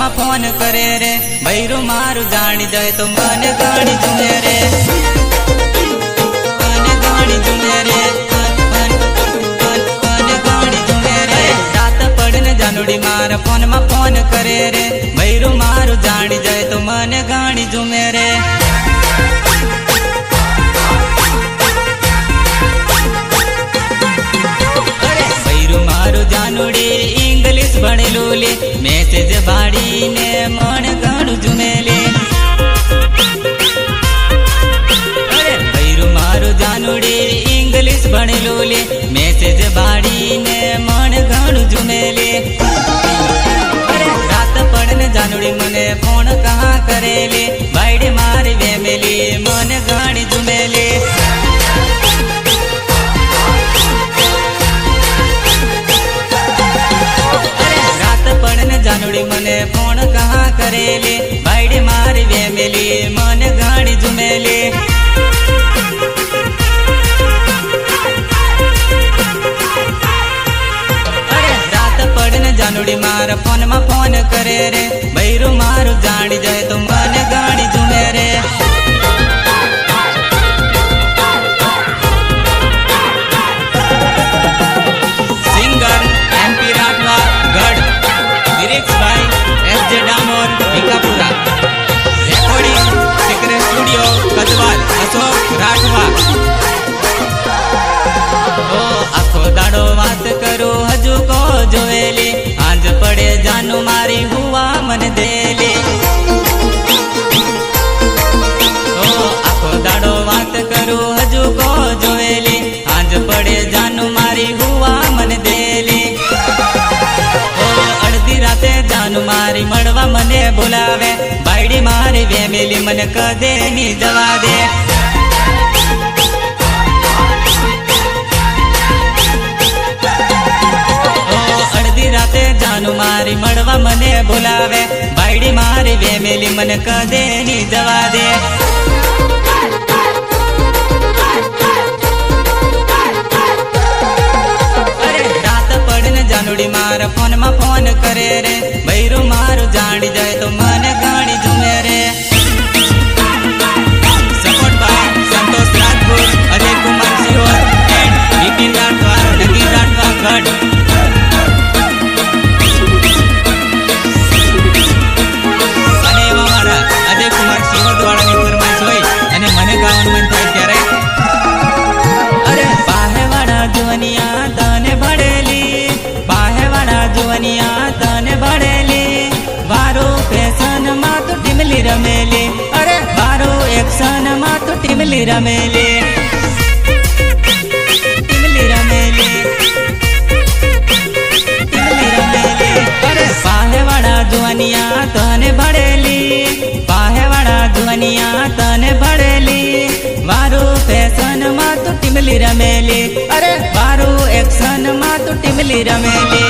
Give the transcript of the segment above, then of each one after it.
में फोन करे रे भैरू मारू जानी जाए तो मन गाड़ी जुमे रे मन गाड़ी जुमे रे मन गाड़ी जुमे रे रात पड़ने जानुड़ी मार फोन में फोन करे रे भैरू मारू जानी जाए तो मन गाड़ी जुमे रे जानुड़ी इंग्लिश भणेलू ले मैसेज बाड़ी ने मन गाड़ू जुमेले अरे भैरू मारू जानुड़ी इंग्लिश भणेलू ले मैसेज बाड़ी ने मन गाड़ू जुमेले अरे रात पड़ने जानुड़ी मने फोन कहाँ करेले बाइडे मारी वेमेली मन गाड़ी जुमेले जानुड़ी मने फोन कहाँ करेले बाइडे मारी वेमेली मन गाड़ी जुमेले अरे रात पड़ने जानुड़ी मार फोन में फोन करे रे भैरू मारू जानी जाए तो मन गाड़ी जुमे रे singer MP Rathwa Garh lyrics by SJ Damor Bhikhapura recording secret studio Kadwal Ashok Rathwa ओ आखो दाड़ो बात करो हजू को जोएली आज पड़े जानू मारी हुआ मन देली ओ आखो दाड़ो बात करो हजू को जोएली आज पड़े जानू मारी हुआ मन देली जानू मारी मड़वा मने बुलावे बाइडी मारी वेमेली मन कदे नी जवा दे ओ अर्धी राते जानू मारी मड़वा मने बुलावे बाइडी मारी वेमेली मन कदे नी जवा दे जानुड़ी मार फोन में फोन करे रे भैरू मारू जानी जाए तो मन गाड़ी जुमे रे support by Santosh Rajput Ajay Kumar Sehore and Vipin Rathwa Nagin Rathwa Garh અને એવા મારા અજય કુમાર સિહોર દ્વારાની ફરમાઈશ હોય અને મને ગાવાનું મન થાય ત્યારે અરે પાહેવાડા જુવનિયા તને ભળેલી जुवनिया तने बढ़ेली वारो फैशन मा तो टिमली रमेली अरे वारो एक्शन मा तो टिमली रमेली टिमली रमेली टिमली रमेली अरे पाहेवाड़ा जुवनिया तने बढ़ेली पाहेवाड़ा जुवनिया तने बढ़ेली वारो फैशन मा तो टिमली रमेली अरे वारो एक्शन मा तो टिमली रमेली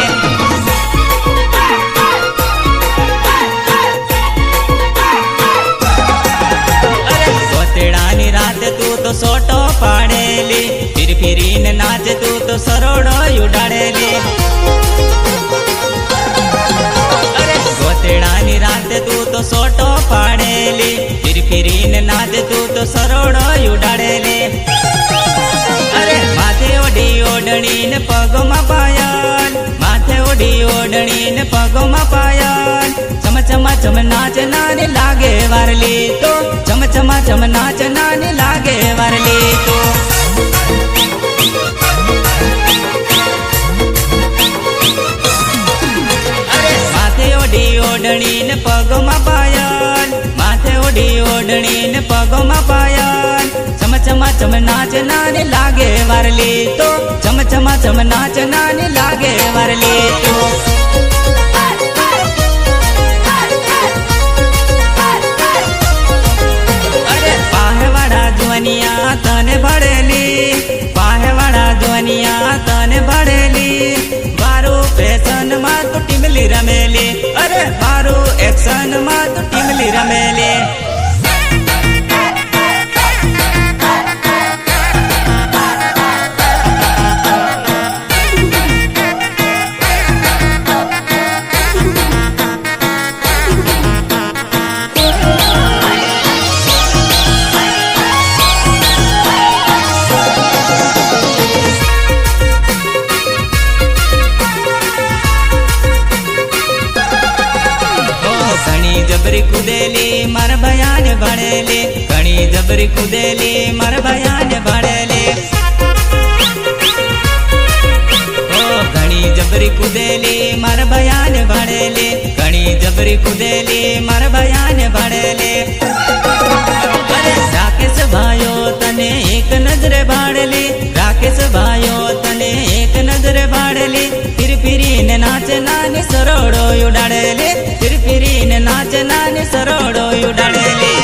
रात तू तो सोटो पाड़ेली फिरी न नाच तू तो सरोड़ो उड़ाड़ेली अरे गोतेड़ानी रात तू तो सोटो पाड़ेली फिरी न नाच तू तो सरोड़ो उड़ाड़ेली अरे माथे ओढ़ी ओढ़नी न पगो में पायल माथे ओढ़ी ओढ़नी न पगो में पायल चम चमा चम नाच नानी लागे वारली तो चम चमा चम नाच नानी लागे वारली तो अरे माथे ओढ़ी ओढ़नी न पगो में पायल माथे ओढ़ी ओढ़नी न पगो में पायल चम चमा चम नाच नानी लागे वारली तो चम चमा चम नाच नानी लागे वारली तो जुवनिया तने बढ़ेली पाहेवाड़ा जुवनिया तने बढ़ेली बारो फैशन मा तो टिमली रमेली अरे बारो एक्शन मा तो टिमली रमेली જબરી કુદેલી મારા ભયાને ભાડેલી ઓ ઘણી જબરી કુદેલી મારા ભયાને ભાડેલી ઘણી જબરી કુદેલી મારા ભયાને ભાડેલી અરે રાકેશ ભાઈઓ તને એક નજરે ભાડેલી રાકેશ ભાઈઓ તને એક નજરે ભાડેલી ફિરીને નાચ નાની સરોડો ઉડાડેલી ફિરીને નાચ નાની સરોડો ઉડાડેલી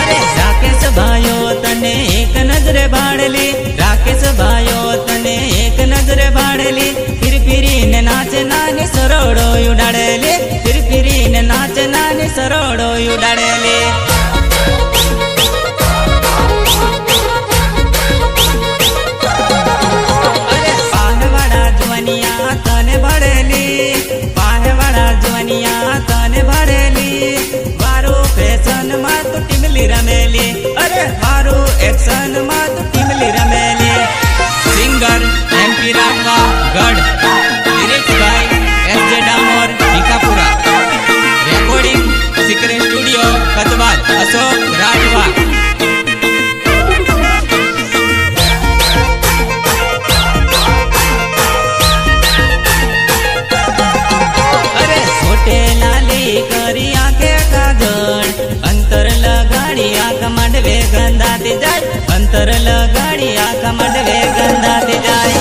અરે રાકેશ ભાઈઓ તને એક નજરે ભાડેલી રાકેશ ભાઈઓ તને એક નજરે ભાડેલી ફિરીને નાચ નાની સરોડો ઉડાડેલી ફિરીને નાચ નાની સરોડો ઉડાડેલી તને ભરેલી પાહેવાળા જવાનિયા તને ભરેલી મારું ફેશન માં તું ટીમલી રમેલી અરે મારું એક્શન માં તું ટીમલી રમેલી singer MP Ramwa Garh lyrics by SJ Damor Bhikhapura recording secret studio Katwal Ashok Rajwa કરી આંખે કાજળ અંતર લગાડી આંખ માંડવે ગંધાતી જાય અંતર લગાડી આંખ માંડવે ગંધાતી જાય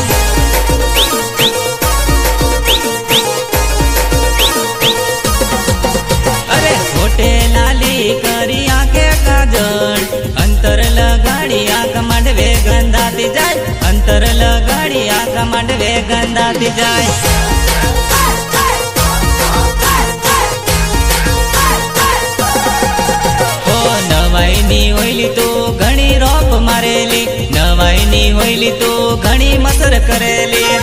અરે ખોટે લાલી કરી આંખે કાજળ અંતર લગાડી આંખ માંડવે ગંધાતી જાય અંતર લગાડી આંખ માંડવે ગંધાતી જાય નવાઈની હોયલી તો ઘણી રોપ મારેલી નવાઈની હોયલી તો ઘણી મસર કરેલી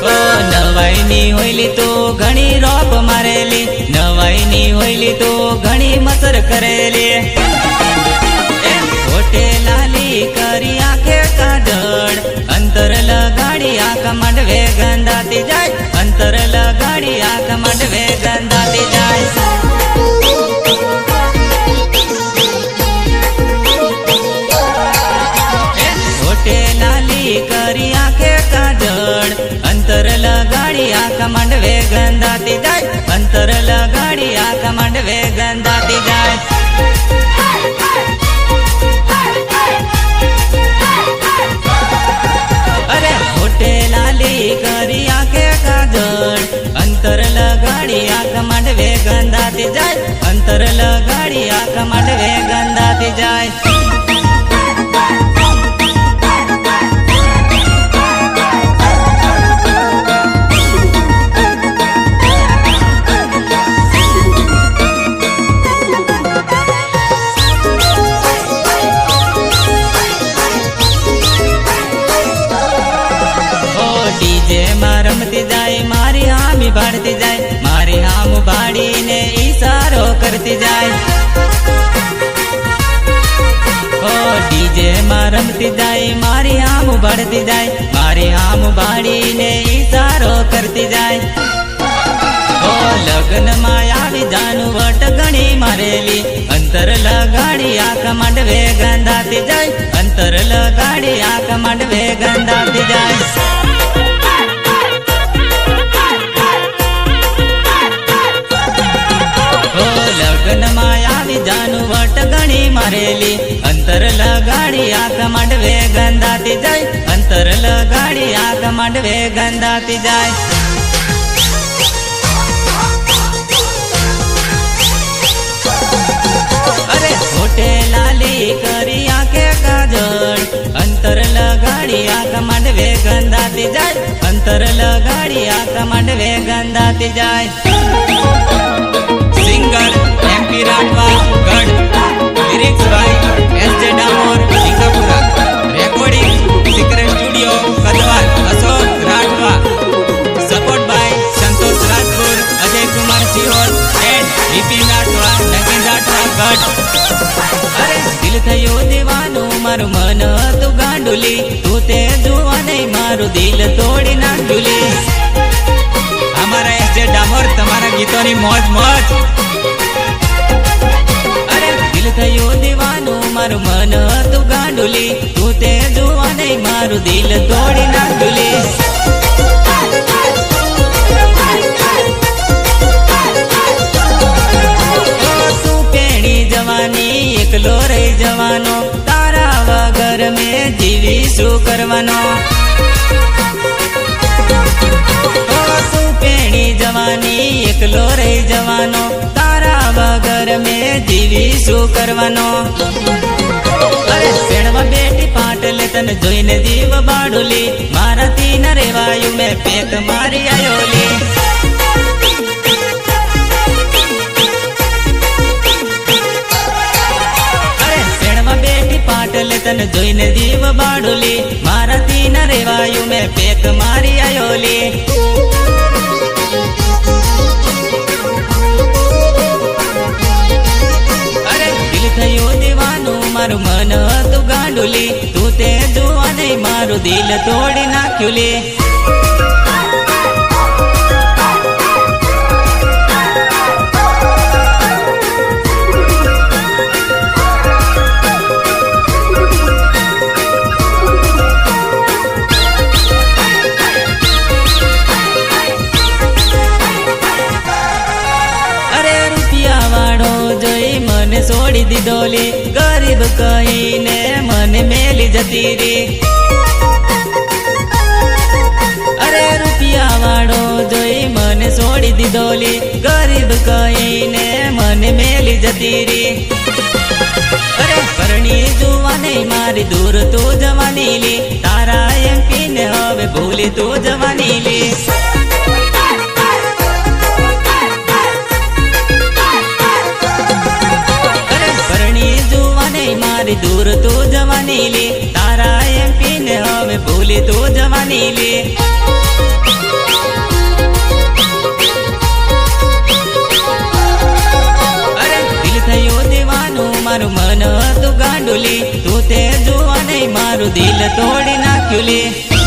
ઓ નવાઈની હોયલી તો ઘણી રોપ મારેલી નવાઈની હોયલી તો ઘણી મસર કરેલી ખોટે લાલી કરી આંખે કાજળ અંતર લગાડી આંખ માંડવે ગંધાતી જાય અંતર લગાડી આંખ માંડવે ગંધાતી જાય કરી આંખે કાજળ અંતર લગાડી આંખ માંડવે ગંધાતી જાય અંતર લગાડી આંખ માંડવે ગંધાતી જાય અરે ખોટે લાલી કરી આંખે કાજળ અંતર લગાડી આંખ માંડવે ગંધાતી જાય અંતર લગાડી આંખ માંડવે ગંધાતી જાય રમતી જાય મારી હામી ભાડતી જાય મારી હામ ભાડીને ઈશારો કરતી જાય ઓ ડીજે માં રમતી જાય મારી હામ ભાડતી જાય મારી હામ ભાડીને ઈશારો કરતી જાય ઓ લગ્ન માં આવી જાનું વટ ઘણી મારેલી અંતર લગાડી આંખ માંડવે ગંધાતી જાય અંતર લગાડી આંખ માંડવે ગંધાતી જાય લગ્નમાં આવી જાનું વટ ઘણી મારેલી અંતર લગાડી આંખ માંડવે ગંધાતી જાય અંતર લગાડી આંખ માંડવે ગંધાતી જાય અરે ખોટે લાલી કરી આંખે કાજળ અંતર લગાડી આંખ માંડવે ગંધાતી જાય અંતર લગાડી આંખ માંડવે ગંધાતી જાય singer MP Rathwa Garh lyrics by SJ Damor Bhikhapura recording secret studio Katwal Ashok Rathwa support by Santosh Rajpur Ajay Kumar Sehore and Vipin Rathwa Nagin Rathwa Garh અરે દિલ થયો દેવાનું મારું મન હતું ગાંડુલી તું તે જોવા નહીં મારું દિલ તોડી નાખ્યુલી ડીજે ડામોર તમારા ગીતોની મોજ મોજ. અરે દિલ થયું દીવાનું મારું મન હતું ગાંડુલી તું તે જોવા નહીં મારું દિલ તોડી નાખ્યુલી. શું પેણી જવાની એકલો રહી જવાનો તારા વગર મેં જીવી શું કરવાનો. શું પેણી જવાની એકલો રહી જવાનો તારા વગર મેં જીવી શું કરવાનો. અરે પેણમાં બેટી પાટલે તને જોઈને જીવ બાડુલી મારાથી ન રેવાયું મેં પેક મારી આયોલી. અરે પેણમાં બેટી પાટલે તને જોઈને જીવ બાડુલી મારાથી ન રેવાયું મેં પેક મારી આયોલી. થયું દીવાનું મારું મન હતું ગાંડુલી તું તે જોવા નહીં મારું દિલ તોડી નાખ્યુલી. છોડી દીધોલી ગરીબ કહીને મને મેલી જતી રી. અરે રૂપિયા વાળો જોઈ મને છોડી દીધોલી ગરીબ કહીને મને મેલી જતી રી. અરે પરણી જોવા નહીં મારી દૂર તું જવાની લી તારા એમ પીને હવે ભૂલી તું જવાની લી. મારી દૂર તું જવાની લી તારા એમ પીને હવે ભૂલી તું જવાની લી. અરે દિલ થયું દીવાનું મારું મન હતું ગાંડુલી તું તે જોવા નહીં મારું દિલ તોડી નાખ્યુલી.